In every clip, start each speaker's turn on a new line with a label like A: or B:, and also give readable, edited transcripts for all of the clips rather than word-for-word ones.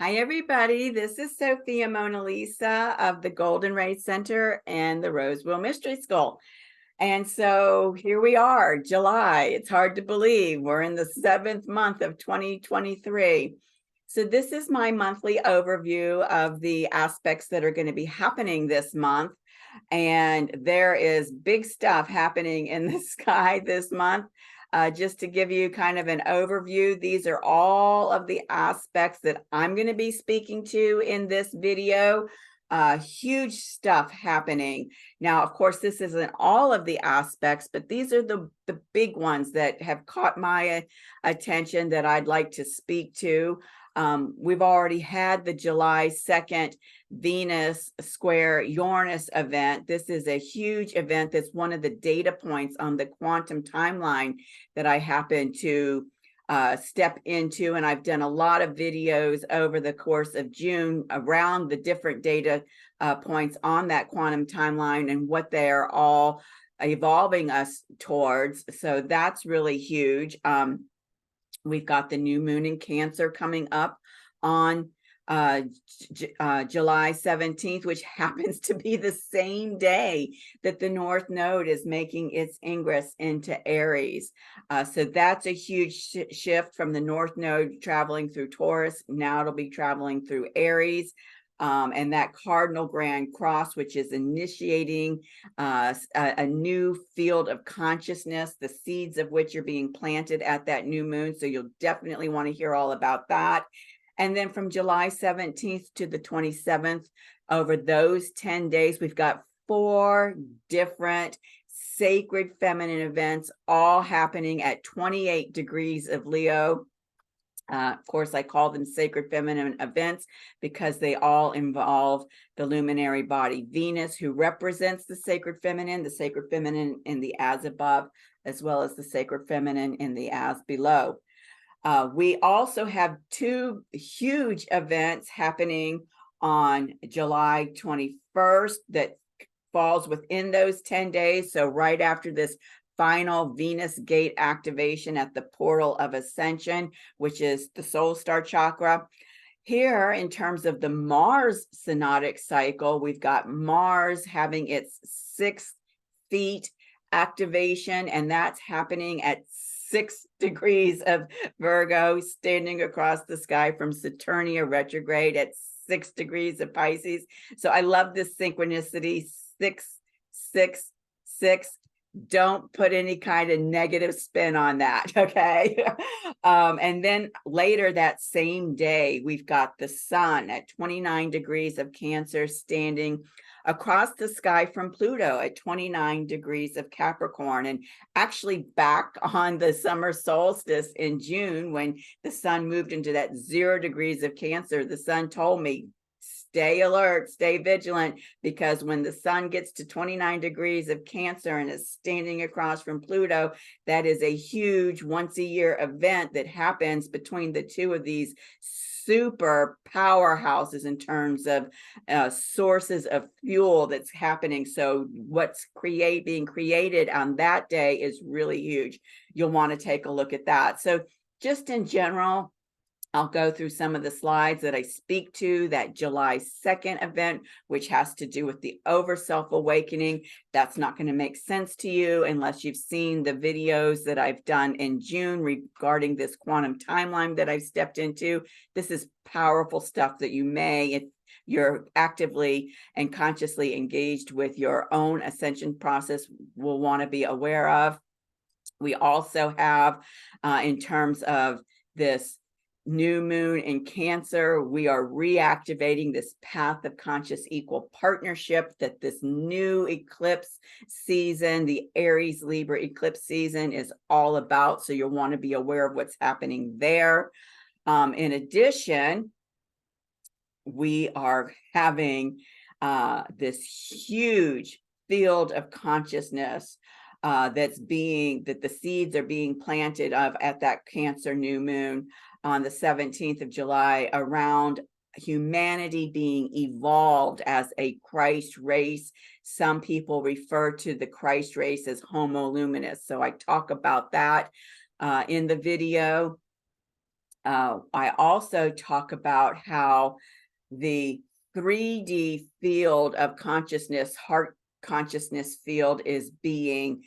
A: Hi, everybody. This is Sophia Mona Lisa of the Golden Ray Center and the Rosewell Mystery School. And so here we are, July. It's hard to believe we're in the 7th month of 2023. So this is my monthly overview of the aspects that are going to be happening this month. And there is big stuff happening in the sky this month. Just to give you kind of an overview, these are all of the aspects that I'm going to be speaking to in this video. Huge stuff happening. Now, of course, this isn't all of the aspects, but these are the big ones that have caught my attention that I'd like to speak to. We've already had the July 2nd Venus square Uranus event. This is a huge event that's one of the data points on the quantum timeline that I happen to step into. And I've done a lot of videos over the course of June around the different data points on that quantum timeline and what they're all evolving us towards. So that's really huge. We've got the new moon in Cancer coming up on July 17th, which happens to be the same day that the North Node is making its ingress into Aries. So that's a huge shift from the North Node traveling through Taurus. Now it'll be traveling through Aries. And that cardinal grand cross, which is initiating a new field of consciousness, the seeds of which are being planted at that new moon. So you'll definitely want to hear all about that. And then from July 17th to the 27th, over those 10 days, we've got 4 different sacred feminine events, all happening at 28 degrees of Leo. Of course, I call them sacred feminine events because they all involve the luminary body Venus, who represents the sacred feminine in the as above, as well as the sacred feminine in the as below. We also have 2 huge events happening on July 21st that falls within those 10 days. So right after this final Venus gate activation at the portal of ascension, which is the soul star chakra. Here, in terms of the Mars synodic cycle, we've got Mars having its 6th feet activation, and that's happening at 6 degrees of Virgo, standing across the sky from Saturnia retrograde at 6 degrees of Pisces. So I love this synchronicity, 6, 6, 6. Don't put any kind of negative spin on that, okay? And then later that same day, we've got the sun at 29 degrees of Cancer standing across the sky from Pluto at 29 degrees of Capricorn. And actually back on the summer solstice in June, when the sun moved into that 0 degrees of Cancer, the sun told me, stay alert, stay vigilant, because when the sun gets to 29 degrees of Cancer and is standing across from Pluto, that is a huge once-a-year event that happens between the two of these super powerhouses in terms of sources of fuel that's happening. So what's being created on that day is really huge. You'll want to take a look at that. So just in general, I'll go through some of the slides that I speak to that July 2nd event, which has to do with the over self awakening. That's not going to make sense to you unless you've seen the videos that I've done in June regarding this quantum timeline that I've stepped into. This is powerful stuff that you may, if you're actively and consciously engaged with your own ascension process, will want to be aware of. We also have, in terms of this new moon in Cancer, we are reactivating this path of conscious equal partnership that this new eclipse season, the Aries Libra eclipse season, is all about. So you'll want to be aware of what's happening there. In addition, we are having this huge field of consciousness that the seeds are being planted of at that Cancer new moon on the 17th of July around humanity being evolved as a Christ race. Some people refer to the Christ race as Homo luminous. So I talk about that in the video. I also talk about how the 3D field of consciousness, heart consciousness field, is being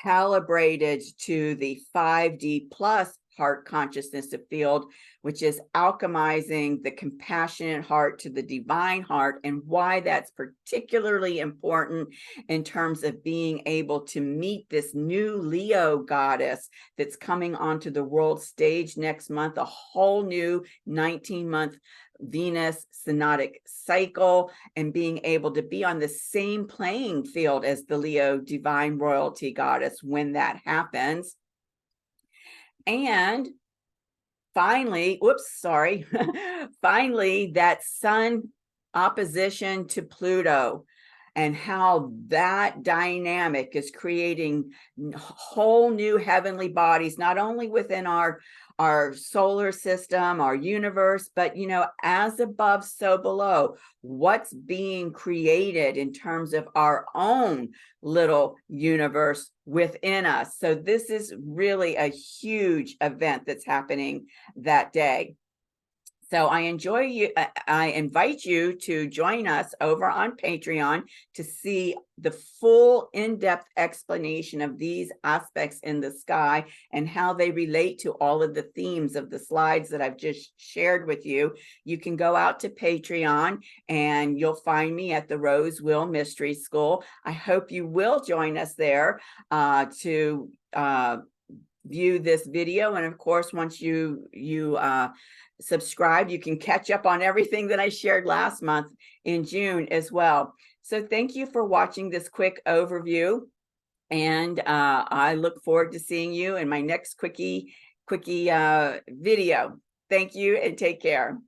A: calibrated to the 5D plus heart consciousness field, which is alchemizing the compassionate heart to the divine heart, and why that's particularly important in terms of being able to meet this new Leo goddess that's coming onto the world stage next month, a whole new 19-month Venus synodic cycle, and being able to be on the same playing field as the Leo divine royalty goddess when that happens. And finally, finally, that Sun opposition to Pluto, and how that dynamic is creating whole new heavenly bodies, not only within our solar system, our universe, but as above, so below. What's being created in terms of our own little universe within us. So this is really a huge event that's happening that day. So I invite you to join us over on Patreon to see the full in-depth explanation of these aspects in the sky and how they relate to all of the themes of the slides that I've just shared with you. You can go out to Patreon and you'll find me at the Rose Will Mystery School. I hope you will join us there to view this video. And of course, once you subscribe, you can catch up on everything that I shared last month in June as well. So thank you for watching this quick overview. And I look forward to seeing you in my next quickie video. Thank you and take care.